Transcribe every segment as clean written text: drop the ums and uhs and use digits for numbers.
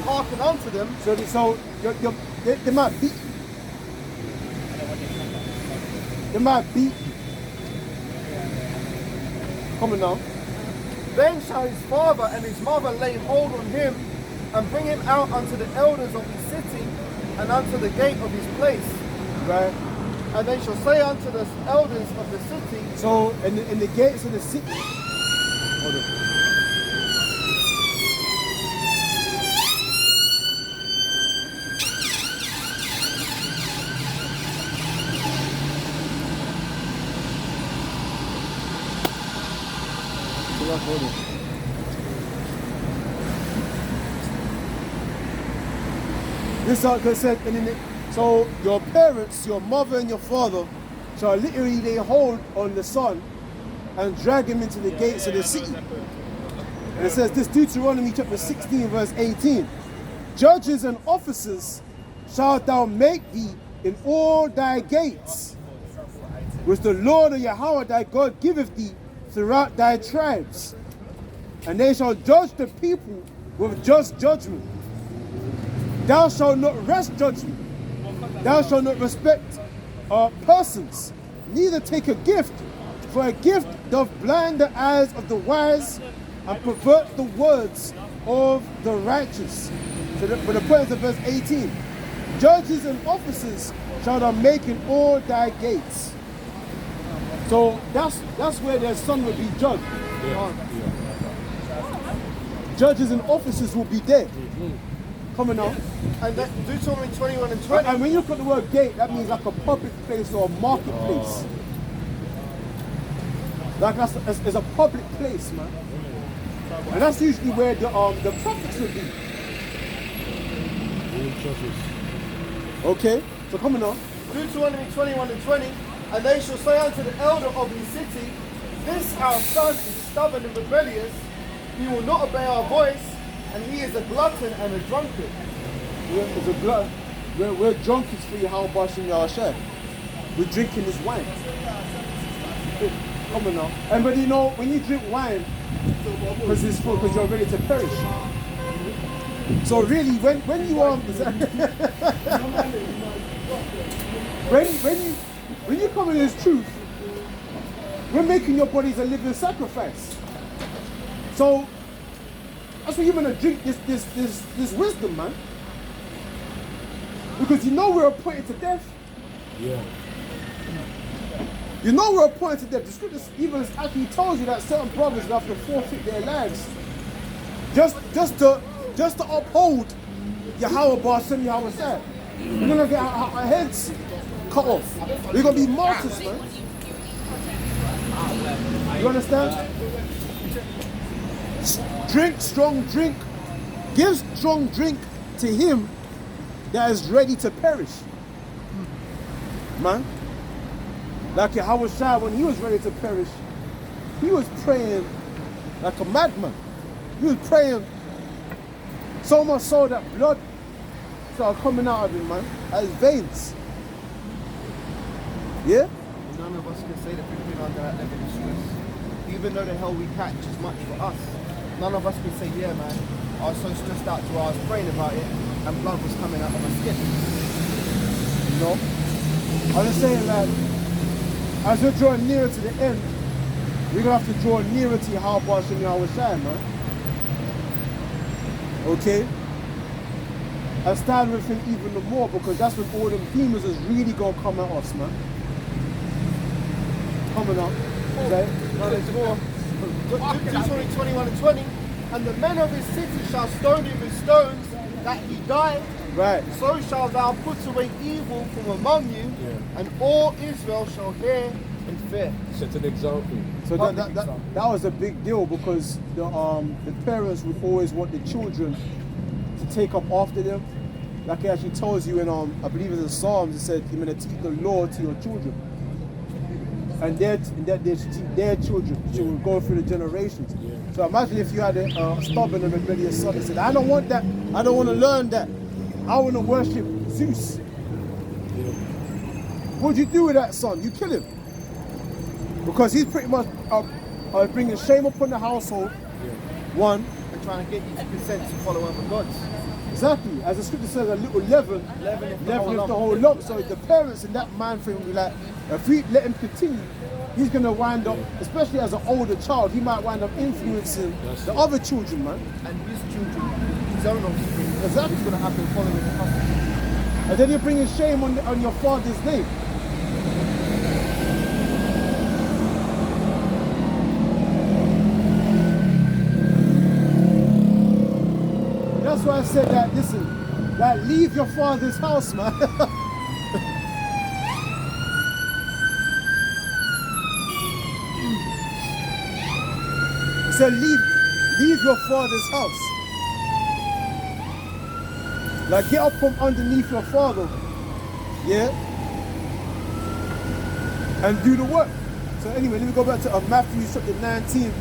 hearken unto them. So they might beat. They might beat. Come on now. Then shall his father and his mother lay hold on him, and bring him out unto the elders of his city, and unto the gate of his place. Right. And they shall say unto the elders of the city. So in the gates of the city. Hold on. This article said, so your parents, your mother and your father, shall literally lay hold on the son and drag him into the gates of the city. And it says this, Deuteronomy chapter 16 verse 18. Judges and officers shalt thou make thee in all thy gates, which the Lord of Yahweh thy God giveth thee throughout thy tribes. And they shall judge the people with just judgment. Thou shalt not wrest judgment. Thou shalt not respect persons, neither take a gift, for a gift doth blind the eyes of the wise and pervert the words of the righteous. So for the point of verse 18, judges and officers shall thou make in all thy gates. So that's where their son will be judged. Judges and officers will be there. Coming now. And that Deuteronomy 21 and 20. And when you look at the word gate, that means like a public place or a marketplace. Like it's a public place, man. And that's usually where the prophets would be. Okay, so coming on. Deuteronomy 21 and 20. And they shall say unto the elder of his city, this our son is stubborn and rebellious, he will not obey our voice, and he is a glutton and a drunkard. We're a glutton. We're drunkards for Yahweh Bashim Yahshua. We're drinking this wine. Come on now. And but you know, when you drink wine, because it's full, because you're ready to perish. So really, when you are when you come in this truth, we're making your bodies a living sacrifice. So that's why you're gonna drink this wisdom, man. Because you know we're appointed to death. Yeah. You know we're appointed to death. The scripture even actually tells you that certain brothers will have to forfeit their lives just to uphold Yahweh Ba'ashem Yahweh said. We're gonna get our heads cut off. We're gonna be martyrs, man. You understand? Drink strong drink. Give strong drink to him that is ready to perish. Man. Like Yahweh Shai, when he was ready to perish, he was praying like a madman. He was praying so much so that blood started coming out of him, man, at his veins. Yeah? None of us can say that we've been under that level of stress. Even though the hell we catch is much for us. None of us can say, yeah man, I was so stressed out to where I was praying about it and blood was coming out of my skin. No. I'm just saying that as we're drawing nearer to the end, we're going to have to draw nearer to Yahweh Ba'ashem Yahweh Shai, man. Okay? And stand with him even the more, because that's when all them demons is really going to come at us, man. Coming up. Okay? No, there's more. Deuteronomy 21 and 20. And the men of his city shall stone him with stones, that he die. Right. So shall thou put away evil from among you, and all Israel shall hear and fear. Set an example. So that was a big deal, because the parents would always want the children to take up after them. Like it actually tells you in I believe in the Psalms, it said you're going to teach the law to your children. And they should teach their children. It will go through the generations. Yeah. So imagine if you had a stubborn and rebellious son that said, I don't want that. I don't want to learn that. I want to worship Zeus. What do you do with that son? You kill him. Because he's pretty much bringing shame upon the household. One. And trying to get you to consent to follow other gods. Exactly. As the scripture says, a little leaven, leaveneth the whole lump. So the parents in that mind frame will be like, if we let him continue, he's going to wind up, especially as an older child, he might wind up influencing the other children, man. And his children, his own offspring, Exactly. he's going to have them following the custom. And then you're bringing shame on your father's name. That's why I said that, listen, like leave your father's house, man. I said leave your father's house. Like get up from underneath your father, yeah, and do the work. So anyway, let me go back to Matthew chapter 19.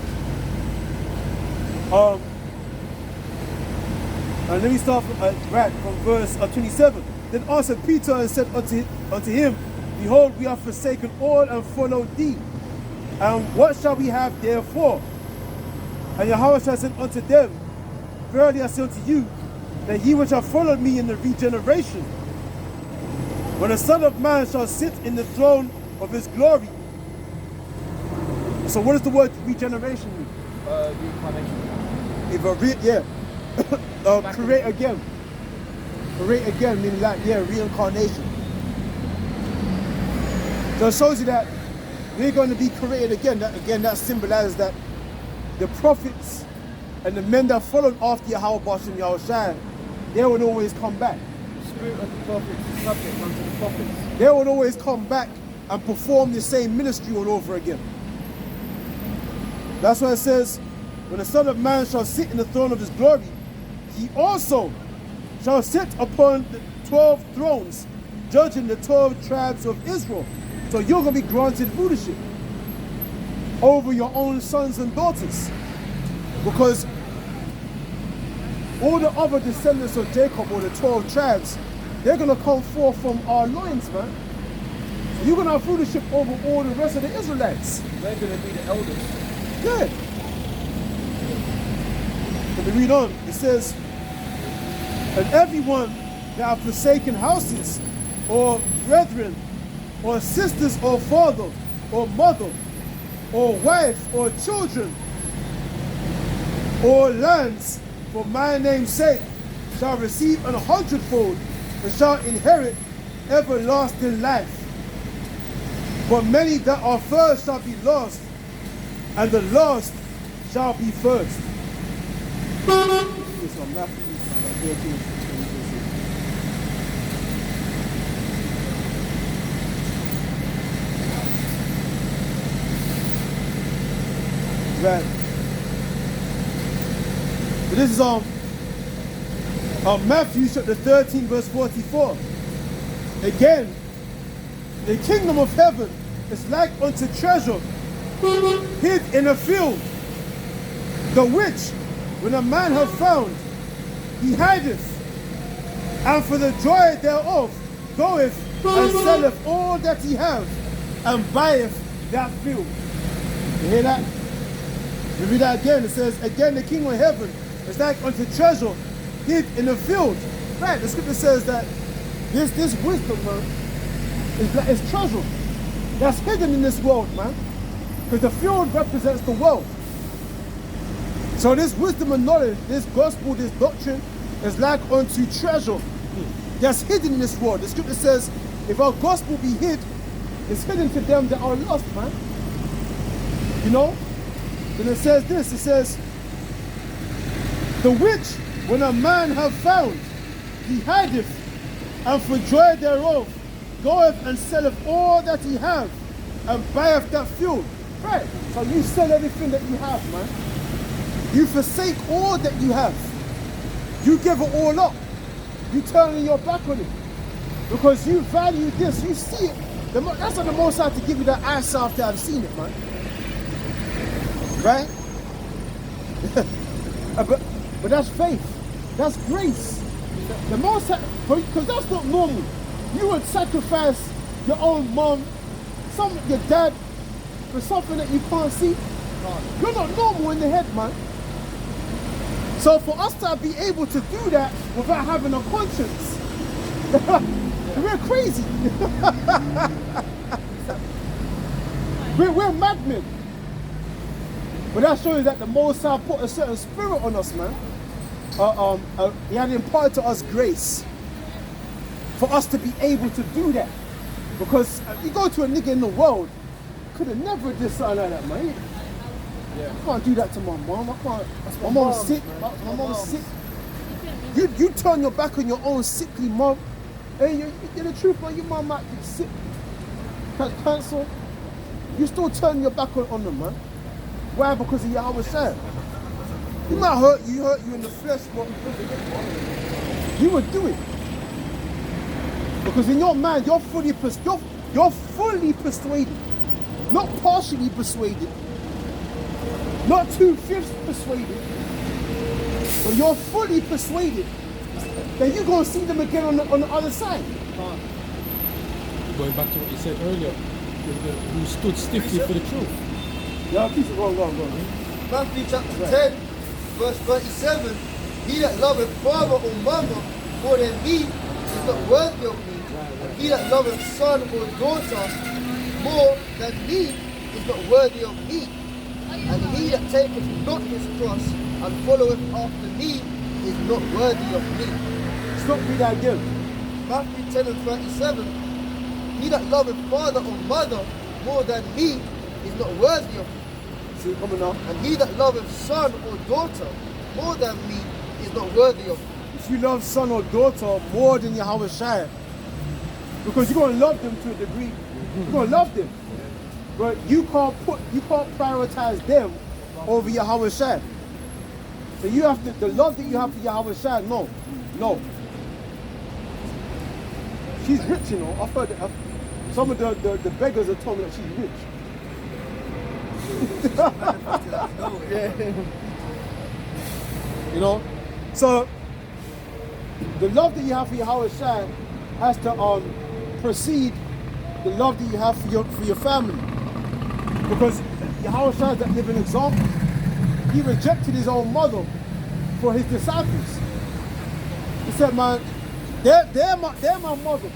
And let me start from verse 27. Then answered Peter and said unto him, Behold, we have forsaken all and followed thee. And what shall we have therefore? And Yahweh said unto them, Verily I say unto you, that ye which have followed me in the regeneration, when the Son of Man shall sit in the throne of his glory. So what does the word regeneration mean? Reincarnation. Create again. Create again, meaning like, reincarnation. So it shows you that we're going to be created again. That symbolizes that the prophets and the men that followed after Yahweh Bashem Yahushua, they would always come back. The spirit of the prophets is subject unto the prophets. They would always come back and perform the same ministry all over again. That's why it says, when the Son of Man shall sit in the throne of his glory, he also shall sit upon the 12 thrones, judging the 12 tribes of Israel. So you're going to be granted rulership over your own sons and daughters. Because all the other descendants of Jacob, or the 12 tribes, they're going to come forth from our loins, man. So you're going to have rulership over all the rest of the Israelites. They're going to be the elders. Good. But we read on, it says, and everyone that have forsaken houses, or brethren, or sisters, or father, or mother, or wife, or children, or lands, for my name's sake, shall receive 100-fold, and shall inherit everlasting life. But many that are first shall be lost, and the last shall be first. This one, Matthew 13. Right. So this is Matthew chapter 13 verse 44. Again, the kingdom of heaven is like unto treasure hid in a field, the which when a man hath found, he hideth, and for the joy thereof goeth and selleth all that he hath, and buyeth that field. You hear that? We read that again. It says, again, the kingdom of heaven is like unto treasure hid in a field. Right, the scripture says that this wisdom, man, is treasure that's hidden in this world, man. Because the field represents the world. So this wisdom and knowledge, this gospel, this doctrine is like unto treasure that's hidden in this world. The scripture says, if our gospel be hid, it's hidden to them that are lost, man. You know? Then it says this, it says, the which, when a man have found, he hideth, and for joy thereof, goeth and selleth all that he hath, and buyeth that field. Right, so you sell everything that you have, man. You forsake all that you have. You give it all up. You turn your back on it. Because you value this, you see it. That's not the most High to give you that eyes after I've seen it, man. Right? but that's faith. That's grace. The most High, because that's not normal. You would sacrifice your own mom, your dad, for something that you can't see. You're not normal in the head, man. So for us to be able to do that without having a conscience, we're crazy. we're madmen. But that shows that the Most High put a certain spirit on us, man. He had imparted to us grace for us to be able to do that. Because you go to a nigga in the world, could have never did something like that, man. Yeah. I can't do that to my mom. I can't. That's My my mom's mom, sick. man. My That's my mom's mom. sick. You turn your back on your own sickly mom. Hey, you're the truth, man. Your mom might be sick, has cancer. You still turn your back on them, man. Why? Because of Yahweh Shai. He might hurt you in the flesh, but you would do it. Because in your mind, you're fully persuaded, not partially persuaded, not 2/5 persuaded, but you're fully persuaded that you're going to see them again on the other side. Going back to what you said earlier, who stood stiffly for the truth. Yeah, please go on. Matthew chapter 10, verse 37. He that loveth father or mother more than me is not worthy of me. And he that loveth son or daughter more than me is not worthy of me. And he that taketh not his cross and followeth after me is not worthy of me. Stop me that again. Matthew 10 and 37. He that loveth father or mother more than me is not worthy of me. See, coming now. And he that loveth son or daughter more than me is not worthy of me. If you love son or daughter more than Yahweh Shai, because you're going to love them to a degree, you're going to love them, but you can't prioritize them over Yahweh Shai. So you have to, the love that you have for Yahweh Shai, no. She's rich, you know. I've heard that. Some of the beggars have told me that she's rich. You know, so the love that you have for Yahweh Shai has to precede the love that you have for your family, because Yahweh Shai is that living example. He rejected his own mother for his disciples. He said, "Man, they're my mother."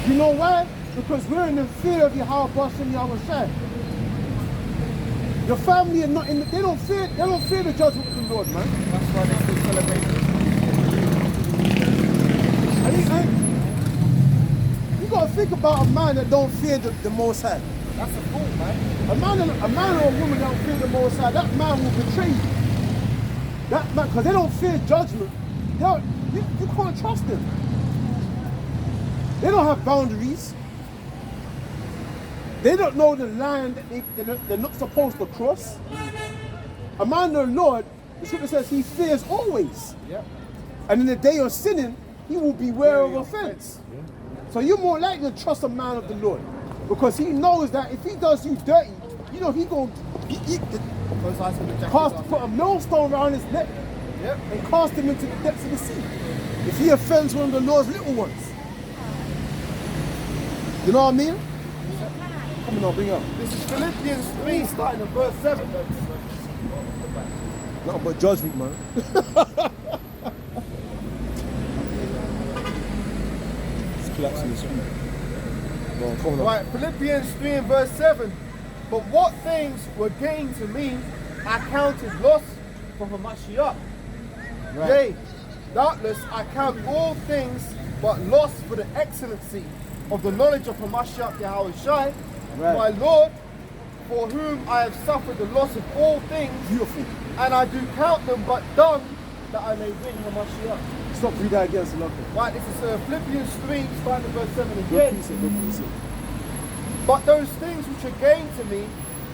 You know why? Because we're in the fear of Yahweh Bashem Yahweh Shai. Your family are not in. They don't fear the judgment of the Lord, man. That's why they still celebrate You gotta think about a man that don't fear the Most High. That's a fool, man. A man or a woman that don't fear the Most High, that man will betray you. That man, because they don't fear judgment. You can't trust them. They don't have boundaries. They don't know the line that they're not supposed to cross. A man of the Lord, the scripture says he fears always. Yep. And in the day of sinning, he will beware of offense. So you're more likely to trust a man of the Lord, because he knows that if he does you dirty, you know he gonna put a millstone around his neck, Yep. and cast him into the depths of the sea if he offends one of the Lord's little ones. You know what I mean? Come on, bring it up. This is Philippians 3, starting at verse 7. Nothing but judgment, man. It's collapsing this one. Well, come on. Right, Philippians 3 and verse 7. But what things were gained to me, I counted loss for Hamashiach. Right. Yea, doubtless I count all things but loss for the excellency of the knowledge of Hamashiach Yahweh Shai, Right. my Lord, for whom I have suffered the loss of all things, Beautiful. and I do count them but dung, that I may win Hamashiach. Stop, read that again, Salaka. Right, this is Philippians 3, starting at verse 7 Good again. piece, good piece. But those things which are gained to me,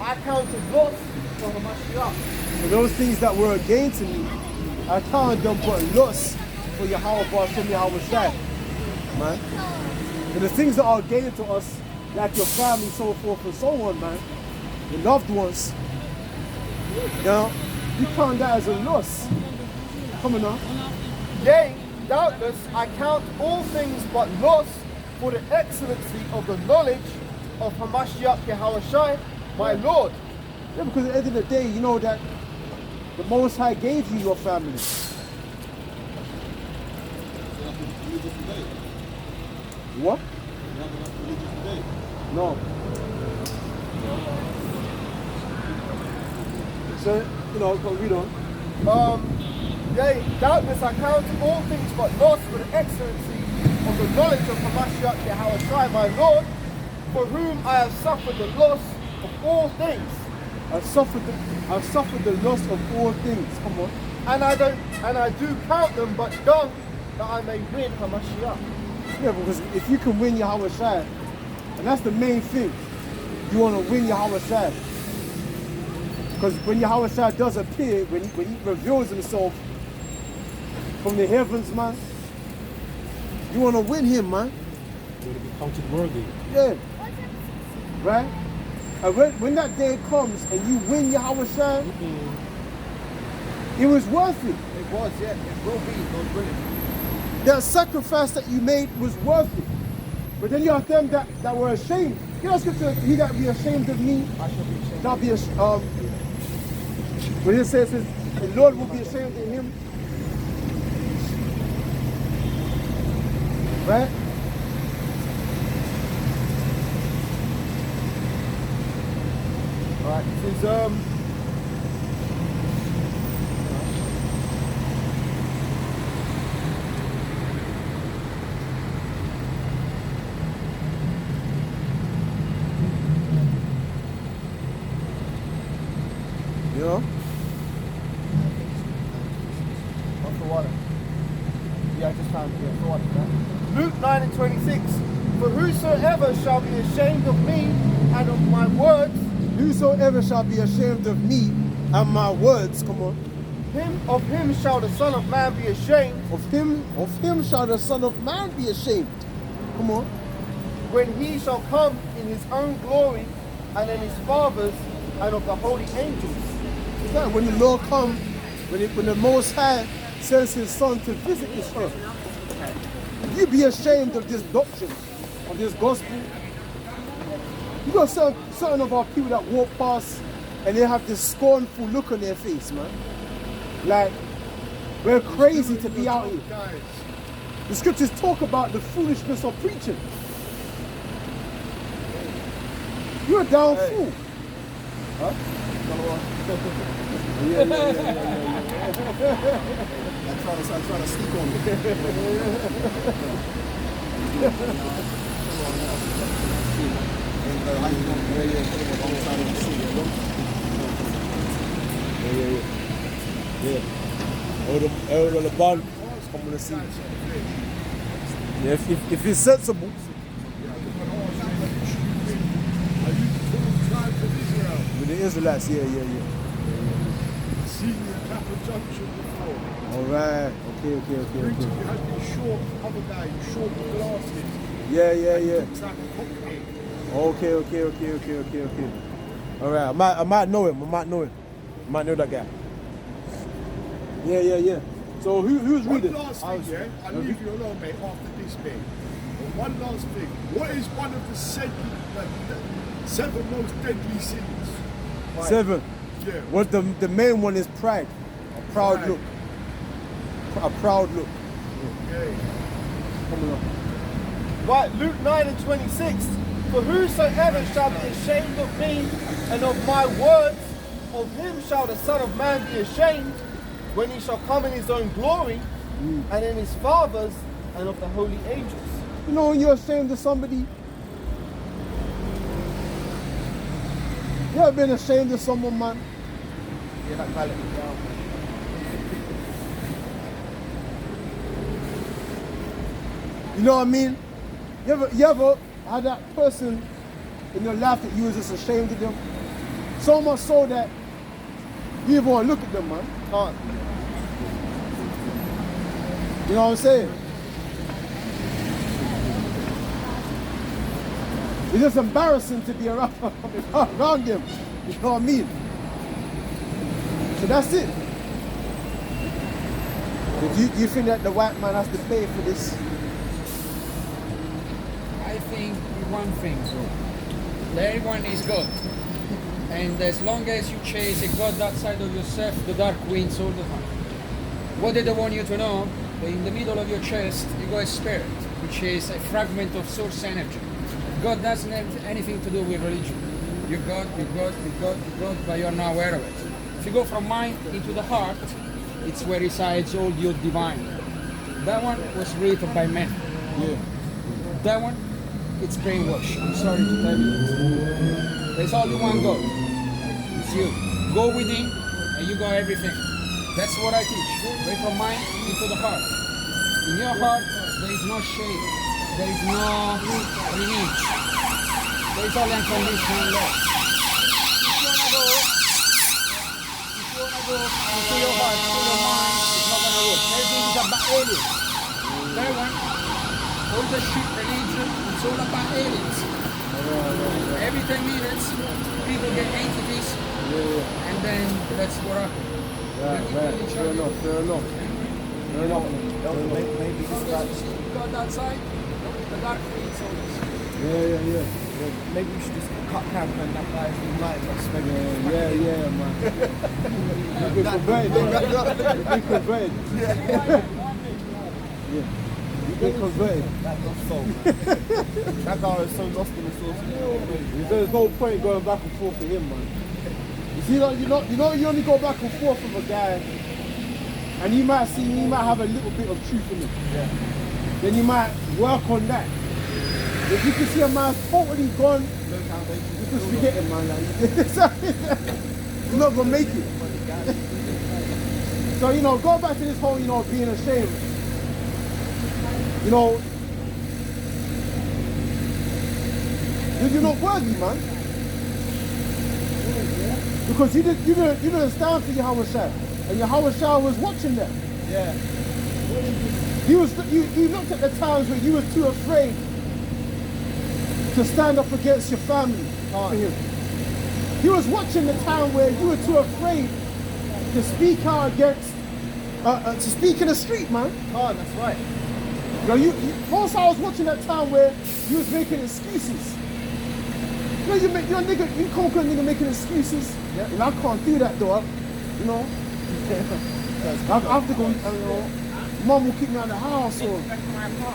I counted loss for Hamashiach. For those things that were a gain to me, I counted them but loss for Yahweh Bashem Yahweh Shai. Man. And the things that are gain to us, like your family, so forth and so on, man, your loved ones, you know, you count that as a loss. Come on now. Yea, doubtless I count all things but loss for the excellency of the knowledge of Hamashiach Yahweh Shai, my Lord. Yeah, because at the end of the day, you know that the Most High gave you your family. What? No. So, you know, but we don't. Yea, doubtless I count all things but loss for the excellency of the knowledge of Hamashiach Yahawashi, my Lord, for whom I have suffered the loss of all things. I've suffered the loss of all things. Come on. And I do count them but dung, that I may win Hamashiach. Yeah, because if you can win Yahweh Shai, and that's the main thing, you want to win Yahweh Shai. Because when Yahweh Shai does appear, when he reveals himself from the heavens, man, you want to win him, man. You want to be counted worthy. Yeah. Right? And when that day comes and you win Yahweh Shai, it was worth it. It was, yeah, it will be, Lord willing. The sacrifice that you made was worth it. But then you have them that were ashamed. You know, scripture, he that be ashamed of me, I shall be ashamed. shall be ashamed. When it says the Lord will be ashamed of him. Right? Alright, this is You know? what's the water? Yeah, I just found it. Yeah, the water. Yeah. Luke 9:26. For whosoever shall be ashamed of me and of my words, Whosoever shall be ashamed of me and my words, come on. of him shall the Son of Man be ashamed, Of him shall the Son of Man be ashamed. Come on. when he shall come in his own glory and in his Father's and of the holy angels. Yeah, when the Lord comes, when the Most High sends his Son to visit this earth, you be ashamed of this doctrine, of this gospel. You got certain of our people that walk past and they have this scornful look on their face, man. Like, we're crazy to be out here. The scriptures talk about the foolishness of preaching. You're a down fool. Huh? Yeah. I'm trying to sleep on Yeah. All the bond come on the scene. Yeah, if it's sensible. With the Israelites, yeah. Seen you at Capra Junction before. All right. Okay. You had these short other guy, short glasses. Yeah. Looks like a cockney. Okay. All right. I might know him. I might know that guy. Yeah. So who's One reading? last thing, yeah? I'll leave you alone, mate, after this bit. But one last thing. What is one of the seven most deadly sins? 7. Yeah. What the main one is pride. A proud Pride. look. A proud look. Yeah. Coming up. Right, Luke 9:26. For whosoever shall be ashamed of me and of my words, of him shall the Son of Man be ashamed, when he shall come in his own glory and in his Father's and of the holy angels. You know when you're ashamed of somebody? You ever been ashamed of someone, man? Yeah, that guy let me down. You know what I mean? You ever had that person in your life that you was just ashamed of them? So much so that you even want to look at them, man. Can't. You know what I'm saying? It's just embarrassing to be around them. You know what I mean? So that's it. So do you think that the white man has to pay for this? I think one thing, bro. Everyone is God. And as long as you chase a God outside of yourself, the dark wins all the time. What did I want you to know? That in the middle of your chest, you got a spirit, which is a fragment of source energy. God doesn't have anything to do with religion. You God, but you're not aware of it. If you go from mind into the heart, it's where resides all your divine. That one was created by men. Yeah. That one, it's brainwash. I'm sorry to tell you it. There's only one God. It's you. Go within and you got everything. That's what I teach. Way from mind into the heart. In your heart, there is no shame. There is no lineage. There is only unconditional love. If you wanna go into your heart, to your mind, it's not gonna work. Everything is about aliens. That one, all the shit religion, it's all about aliens. Every 10 minutes, people get entities, and then that's what happens. Right. Fair enough. Fair enough. Maybe this guy. God outside, the dark creates all this. Yeah. Maybe we should just cut camp and that guy's enlightened us. Maybe. Yeah, man. You've been converted. Yeah. You've been converted. That guy was so lost in the source. There's no point going back and forth with him, man. You see, like, you only go back and forth with a guy, and you might have a little bit of truth in it. Yeah. Then you might work on that. If you can see a man's totally gone, No foundation. you just forget him, man. Like, you're not gonna make it. So, go back to this whole, being ashamed. You're not worthy, man. Because you didn't stand for Yahweh Shai, and Yahweh Shai was watching them. Yeah. You looked at the times when you were too afraid to stand up against your family for him. He was watching the time where you were too afraid to speak out against, to speak in the street, man. Oh, that's right. Also, I was watching that time where you was making excuses. You come to a nigga making excuses, and I can't do that, though. I have to go. Mom will kick me out of the house, or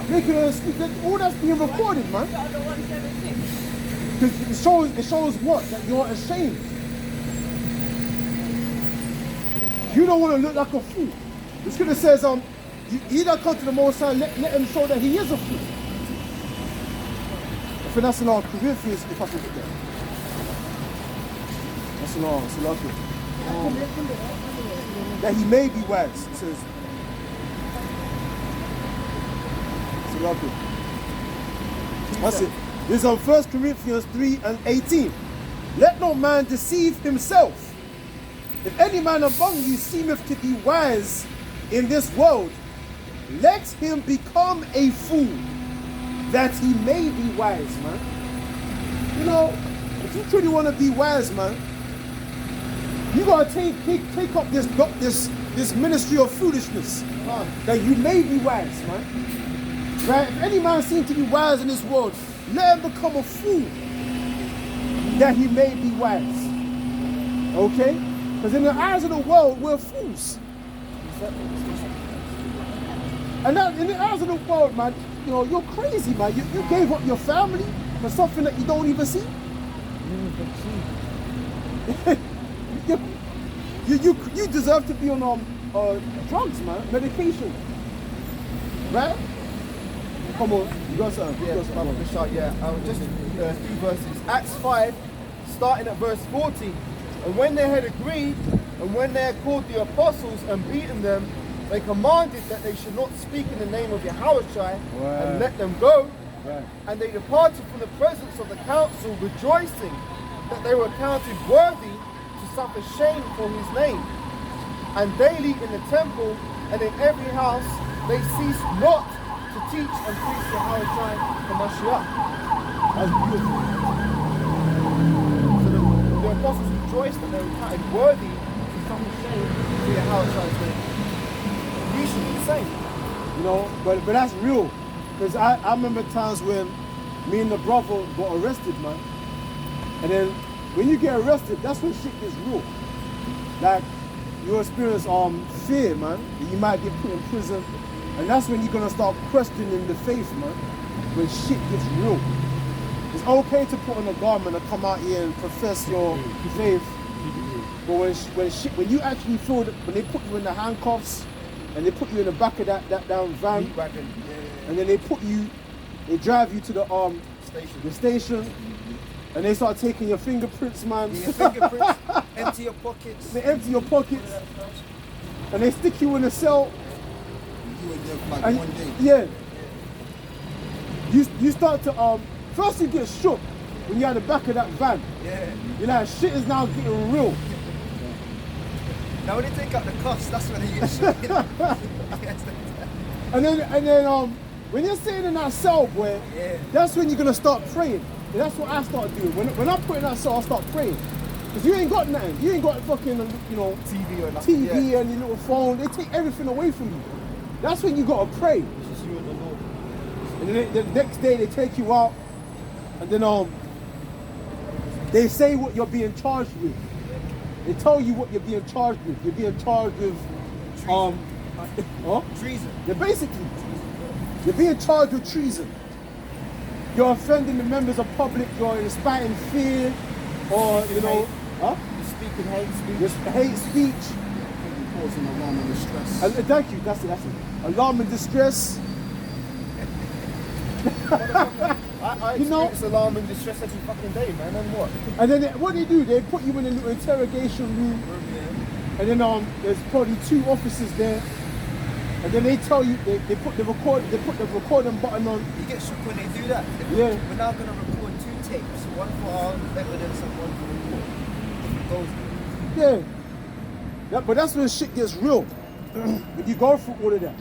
making an excuse. All that's being recorded, man. Because it shows what? That you're ashamed. You don't want to look like a fool. The scripture says, he that comes to the Most High, let him show that he is a fool. I think that's in our Corinthians, if I can get that. That's in our that he may be wise, it says. That's it. This is on 1 Corinthians 3:18. Let no man deceive himself. If any man among you seemeth to be wise in this world, let him become a fool, that he may be wise, man. If you truly want to be wise, man, you gotta take up this ministry of foolishness, that you may be wise, man. Right? If any man seems to be wise in this world, let him become a fool, that he may be wise. Okay? Because in the eyes of the world, we're fools. And that, in the eyes of the world, man, you're crazy, man. You gave up your family for something that you don't even see. You deserve to be on drugs, man, medication, right? Come on, you got something. Just 3 verses. Acts 5, starting at verse 14. And when they had agreed, and when they had called the apostles and beaten them, they commanded that they should not speak in the name of Yahushua, and let them go. Right. And they departed from the presence of the council, rejoicing that they were counted worthy to suffer shame for his name. And daily in the temple and in every house they ceased not to teach and preach Yahushua the Mashiach. That's beautiful. So the apostles rejoiced that they were counted worthy to suffer shame for Yahushua's name. We should be the same. But that's real. Because I remember times when me and the brother got arrested, man. And then when you get arrested, that's when shit gets real. Like, you experience fear, man. You might get put in prison, and that's when you're gonna start questioning the faith, man. When shit gets real. It's okay to put on a garment and come out here and profess your faith, but when you actually feel that, when they put you in the handcuffs and they put you in the back of that damn van, and then they drive you to the station, and they start taking your fingerprints, man. Your fingerprints, empty your pockets. They empty your pockets, and they stick you in a cell. You were there for like And, one day. yeah. You start to first you get shook when you're at the back of that van. Yeah. You're like, shit is now getting real. Now when they take out the cuffs, that's when they get shot. And then when you're sitting in that cell, boy, Yeah. that's when you're gonna start praying. And that's what I start doing. When I put in that cell, I start praying. Because you ain't got nothing. You ain't got fucking, TV or nothing. TV Yeah. and your little phone. They take everything away from you. That's when you gotta pray. It's just you and the Lord. And then the next day they take you out, and then they say what you're being charged with. They tell you what you're being charged with. You're being charged with Treason. you're being charged with treason. You're offending the members of public. You're inspiring fear, or Speaking hate speech. Just hate speech. Causing alarm and distress. Thank you. That's it. Alarm and distress. I You know- experience alarm and distress every fucking day, man. And what? And then what they do, they put you in a little interrogation room, and then there's probably 2 officers there, and then they tell you they put the recording button on. You get shook when they do that. Yeah. We're now going to record 2 tapes, one for our evidence and one for report. If it goes. Yeah, but that's when shit gets real. When you go through all of that,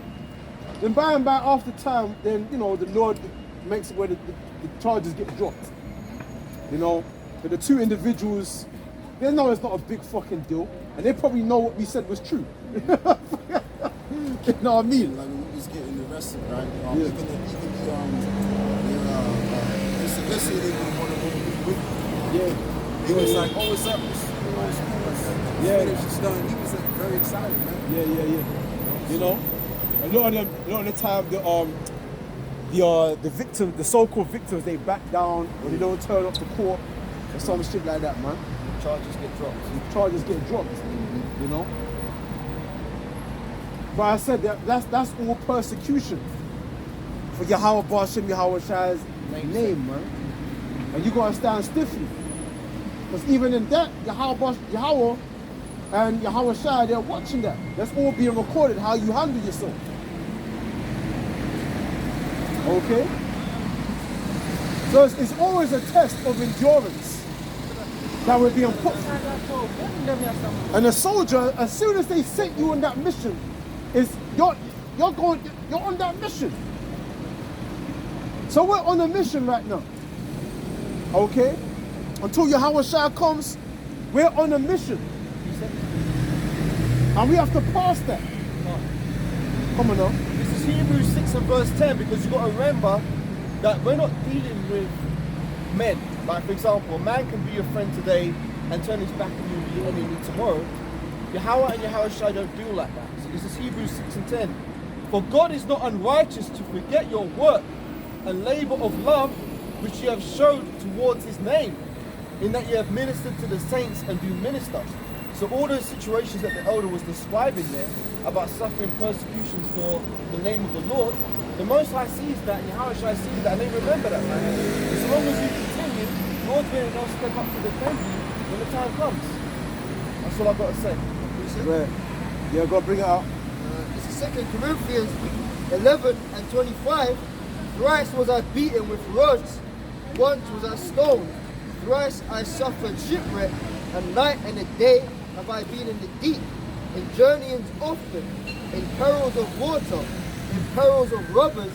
then by and by after time, then the Lord makes it where the charges get dropped. But the 2 individuals, they know it's not a big fucking deal, and they probably know what we said was true. You know what I mean? Like when we was getting arrested, right? Yeah. Even the solicitor didn't want to go with me. Yeah. He was like, "Oh, what's up?" Yeah. Finish this done. He was like, very excited, man. A lot of the time, the victim, the so-called victims, they back down or they don't turn up to court or some shit like that, man. Charges get dropped. The charges get dropped, But I said that's all persecution for Yahweh Bashem Yahweh Shai's name, man. And you gotta stand stiffly. Because even in that, Yahweh and Yahweh Shai, they're watching that. That's all being recorded, how you handle yourself. Okay? So it's always a test of endurance that we're being put through. And a soldier, as soon as they sent you on that mission, you're on that mission. So we're on a mission right now. Okay? Until Yahweh Shai comes, we're on a mission. And we have to pass that. Come on now. This is Hebrews 6 and verse 10, because you've got to remember that we're not dealing with men. Like, for example, a man can be your friend today and turn his back on you and be your enemy tomorrow. Yahweh and Yahweh Shai don't deal like that. So this is Hebrews 6 and 10. For God is not unrighteous to forget your work and labor of love which you have showed towards his name, in that you have ministered to the saints and do minister. So all those situations that the elder was describing there about suffering persecutions for the name of the Lord, the Most High sees that, and Yahweh Shai sees that, and they remember that, man. As long as you continue, Lord's going to step up to defend you when the time comes. That's all I've got to say. Where? Yeah, go bring it out. This is 2 Corinthians 11 and 25. Thrice was I beaten with rods, once was I stoned, thrice I suffered shipwreck, and night and a day have I been in the deep, in journeyings often, in perils of water, in perils of robbers,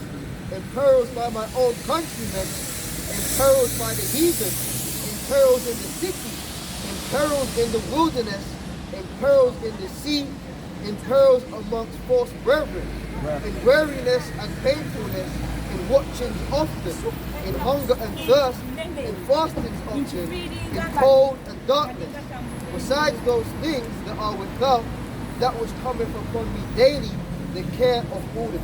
in perils by my own countrymen, in perils by the heathen, in perils in the city, in perils in the wilderness, in perils in the sea, in perils amongst false brethren, in weariness and painfulness, in watchings often, in hunger and thirst, in fastings often, in cold and darkness. Besides those things that are without, that which cometh upon me daily, the care of all the